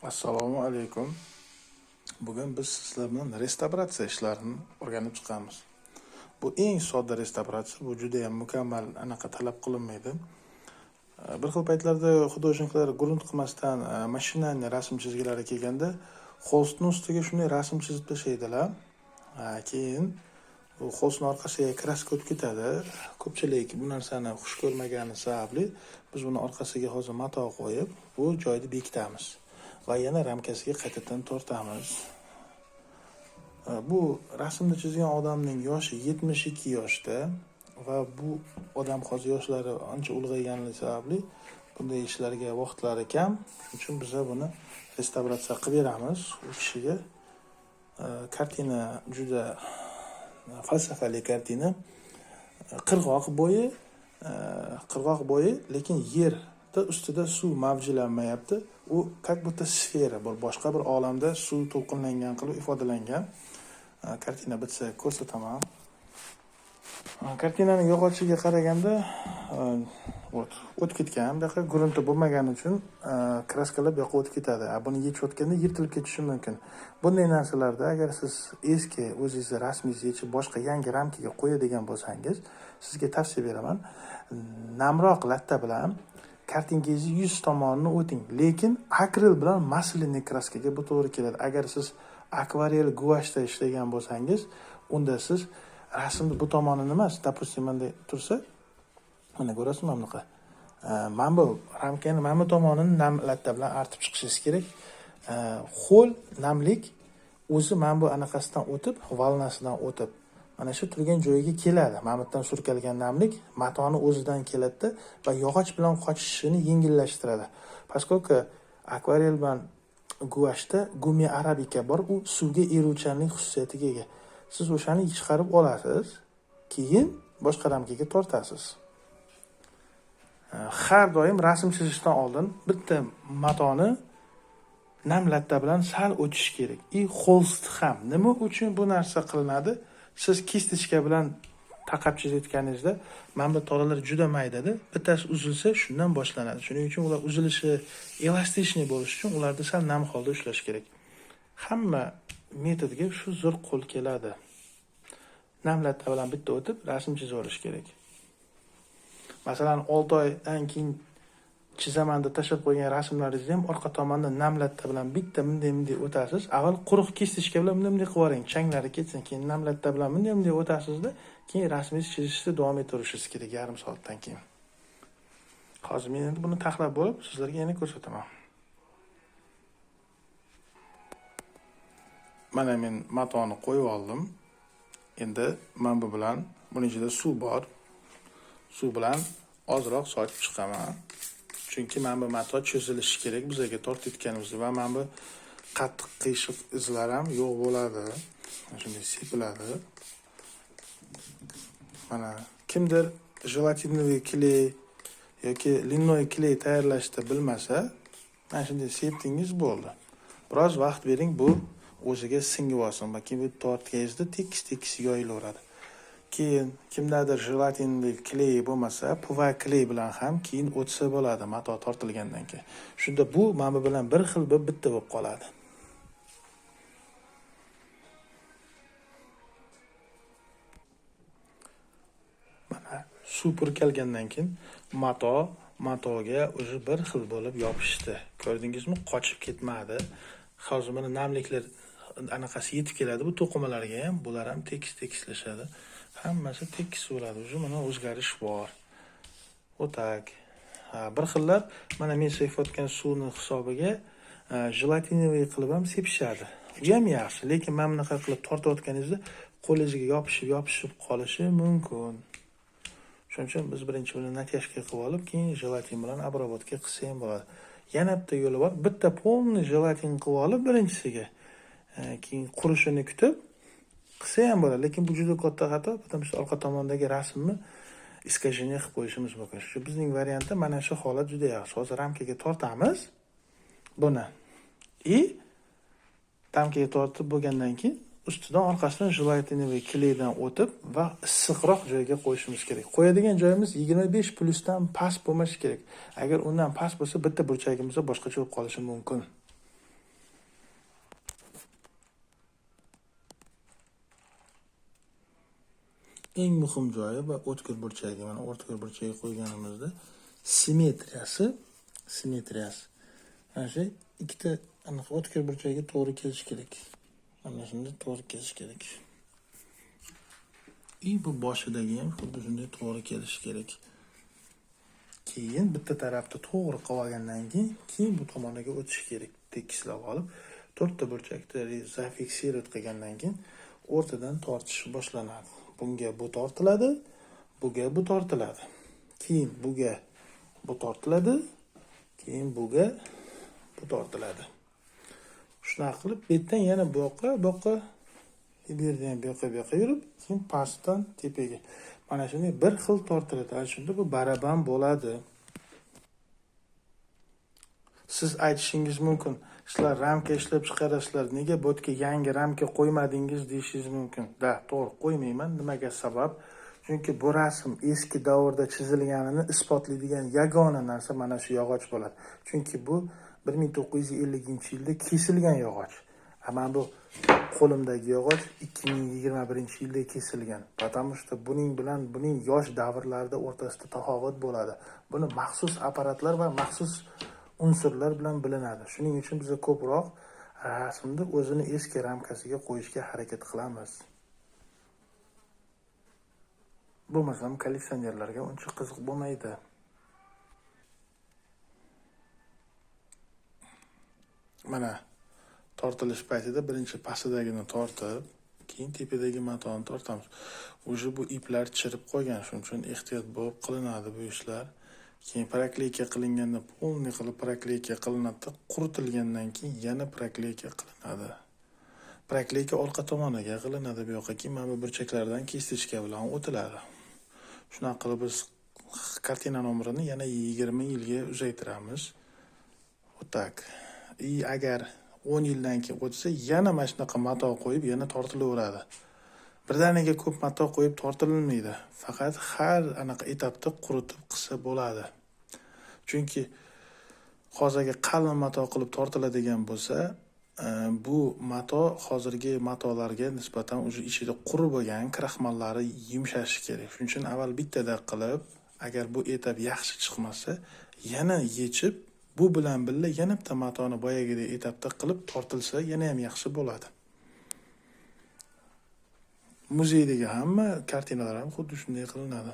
Assalomu alaykum. Bugun biz sizlar bilan restavratsiya ishlarini o'rganib chiqamiz. Bu eng sodda restavratsiya, bu juda ham mukammal anaqa talab qilinmaydi. Bir xil paytlarda hudojniklar grunt qilmasdan mashinani rasm chizgilari kelganda, xolstning ustiga shunday rasm chizib tashlaydilar. Keyin bu xolstning orqasiga kraska o'tib ketadi. Ko'pchilik bu narsani xush ko'rmagani sababli biz buni orqasiga hozir mato qo'yib, bu joyni bekitamiz. Va yana ramkasiga qaytadan tortamiz. Bu rasmni chizgan odamning yoshi 72 yoshda va bu odam hozir yoshlari ancha ulg'ayganligi sababli bunday ishlarga vaqtlari kam. Shuning uchun biz buni restavratsiya qilib beramiz u kishiga. Kartina juda falsafali kartina. Qirg'oq bo'yi, lekin yer ustida suv mavjlanmayapti. U как будто sfera, boshqa bir olamda suv to'lqinlangan qilib ifodalangan. Kartina bitsa ko'rsataman. Kartinaning yog'ochiga qaraganda o'tib ketgan, bunaqa grunti bo'lmagani uchun kraskalar bu yoqqa o'tib ketadi. Buni yechayotganda yirtilib ketishi mumkin. Bunday narsalarda agar siz eski o'zingizni rasmingizni yechib boshqa yangi ramkaga qo'yadigan bo'lsangiz, sizga tavsiya beraman. Namroq latta bilan kartinangizni 100 tomonini o'ting, lekin akril bilan maslinli kraskaga bu to'g'ri keladi. Agar siz akvarel guvashda ishlagan bo'lsangiz, unda siz rasmni bu tomonini emas, допустим, bunday tursa, mana ko'rasizmi bunaqa. Mana bu ramkani mana bu tomonini nam latta bilan artib chiqishingiz kerak. Ho'l namlik o'zi mana bu anaqasidan o'tib, valnasidan o'tib, mana shu turgan joyiga keladi. Mana bu yerdan surkalgan namlik matoni o'zidan keladi va yog'och bilan qochishini yengillashtiradi. Поскольку akvarel bilan guvashda gumi arabika bor, u suvga eruvchanlik xususiyatiga ega. Siz o'shani chiqarib olasiz, keyin boshqa ramkaga tortasiz. Har doim rasm chizishdan oldin bitta matoni nam latta bilan sal o'tish kerak. Holst ham nima uchun bu narsa qilinadi? Siz kistichka bilan taqab chizayotganingizda mana bu tolalar juda maydada, bittasi uzilsa shundan boshlanadi. Shuning uchun ular uzilishi elastikniy bo'lishi uchun ularni sal nam holda ushlash kerak. Hamma metodga shu zo'r qo'l keladi. Nam latta bilan bitta o'tib rasm chizib olish kerak. Masalan, 6 oydan keyin chizaman deb tashlab qo'ygan rasmlaringizni ham orqa tomonda nam latta bilan bitta bunday o'tasiz. Avval quruq kistichka bilan bunday qilib yuboring, changlari ketsin, keyin nam latta bilan bunday o'tasizda, keyin rasmingizni chizishni davom ettirishingiz kerak yarim soatdan keyin. Hozir men endi buni taxlab bo'lib sizlarga yana ko'rsataman. Mana men matoni qo'yib oldim. Endi men bu bilan buning ichida suv bor. Suv bilan ozroq sochib chiqaman. Chunki mana bu mato cho'zilishi kerak bizga tortayotganimizda va mana bu qattiq qiyshiq izlar ham yo'q bo'ladi. Shunday sepiladi. Mana kimdir jelatinli kley yoki linnoy kley tayyorlashni bilmasa, mana shunday sepdingiz bo'ldi. Biroz vaqt bering, bu o'ziga singib olsin. Keyin bu tortganda tekis yoyilaveradi. Keyin kimdadir jelatinli kley bo'lmasa, puva kley bilan ham keyin o'tsa bo'ladi mato tortilgandan keyin. Shunda bu mana bilan bir xil bitta bo'lib qoladi. Mana suv purkalgandan keyin matoga o'zi bir xil bo'lib yopishdi. Ko'rdingizmi? Qochib ketmadi. Hozir mana namliklar anaqasi yetib keladi bu to'qimalarga ham, bular ham tekislashadi. Hammasi tekis bo'ladi. O'zi mana o'zgarish bor. O'tak. Bir xillar mana men sepayotgan suvni hisobiga jelatinli qilib ham sepishadi. U ham yaxshi, lekin men bunaqa qilib tortayotganingizda qo'lingizga yopishib qolishi mumkin. Shuning uchun biz birinchi buni natyashka qilib olib, keyin jelatin bilan обработка qilsa ham bo'ladi. Yana bitta yo'li bor. Bitta polni jelatin qilib olib birinchisiga, keyin qurishini kutib qilsa ham bo'ladi, lekin bu juda katta xato. Потому что orqa tomondagi rasmni искажение qilib qo'yishimiz mumkin. Shu bizning variantda mana shu holat juda yaxshi. Hozir ramkaga tortamiz buni. Ramkaga tortib bo'lgandan keyin ustidan orqasidan jelatinli kleydan o'tib va issiqroq joyga qo'yishimiz kerak. Qo'yadigan joyimiz 25+ dan past bo'lmashi kerak. Agar undan past bo'lsa, bitta burchagimizda boshqacha bo'lib qolishi mumkin. eng muhim joyi va o'tkir burchagi. Mana o'tkir burchagi qo'yganimizda simmetriyasi. Mana shu ikkita aniq o'tkir burchagiga to'g'ri kelishi kerak. Mana shunday to'g'ri kelishi kerak. Bu boshidagi ham xuddi shunday to'g'ri kelishi kerak. Keyin bitta tarafni to'g'ri qilib olgandan keyin bu tomoniga o'tish kerak. Tekislab olib, to'rtta burchakni zafiksировать qilgandan keyin o'rtadan tortish boshlanadi. Bunga bu tortiladi, bunga bu tortiladi. Keyin bunga bu tortiladi, keyin bunga bu tortiladi. Shunaqa qilib, bu yerdan yana bu yoqqa, bu yerdan bu yoqqa yurib, keyin pastdan tepaga. Mana shunday bir xil tortiladi. Ana shunda bu baraban bo'ladi. Siz aytishingiz mumkin, sizlar ramka ishlab chiqarasizlar, nega botga yangi ramka qo'ymadingiz deyishingiz mumkin. To'g'ri, qo'ymayman. Nimaga sabab? Chunki bu rasm eski davrda chizilganini isbotlaydigan yagona narsa mana shu yog'och bo'ladi. Chunki bu 1950-yilda kesilgan yog'och. Mana bu qo'limdagi yog'och 2021-yilda kesilgan. Потому что buning yosh davrlarda o'rtasida tafovut bo'ladi. Buni maxsus apparatlar va maxsus unsurlar bilan bilinadi. Shuning uchun biz ko'proq rasmni o'zini eski ramkasiga qo'yishga harakat qilamiz. Bo'lmasam kolleksionerlarga uncha qiziq bo'lmaydi. Mana tortilish paytida birinchi pastidagini tortib, keyin tepadagi matoni tortamiz. O'sha bu iplar chirib qolgan, shuning uchun ehtiyot bo'lib qilinadi bu ishlar. Keyin prokleyka qilinganda polniy qilib prokleyka qilinadi, quritilgandan keyin yana prokleyka qilinadi. Prokleyka orqa tomoniga qilinadi bu yoqqa, keyin mana bu burchaklardan kestichka bilan o'tiladi. Shunaqa qilib biz kartina nomerini yana 20 yilga uzaytiramiz. O'tak. Agar 10 yildan keyin o'tsa, yana mana shunaqa mato qo'yib, yana tortilaveradi. Birdaniga ko'p mato qo'yib tortilmaydi. Faqat har anaqa etapda quritib qilsa bo'ladi. Chunki hozirgi qalin mato qilib tortiladigan bo'lsa, bu mato hozirgi matolarga nisbatan o'sha ichida qurib bo'lgan kraxmallari yumshashi kerak. Shuning uchun avval bittada qilib, agar bu etap yaxshi chiqmasa, yana yechib, bu bilan birga yana bitta matoni boyagidek etapda qilib tortilsa, yana ham yaxshi bo'ladi. Muzeydagi hamma kartinalar ham xuddi shunday qilinadi.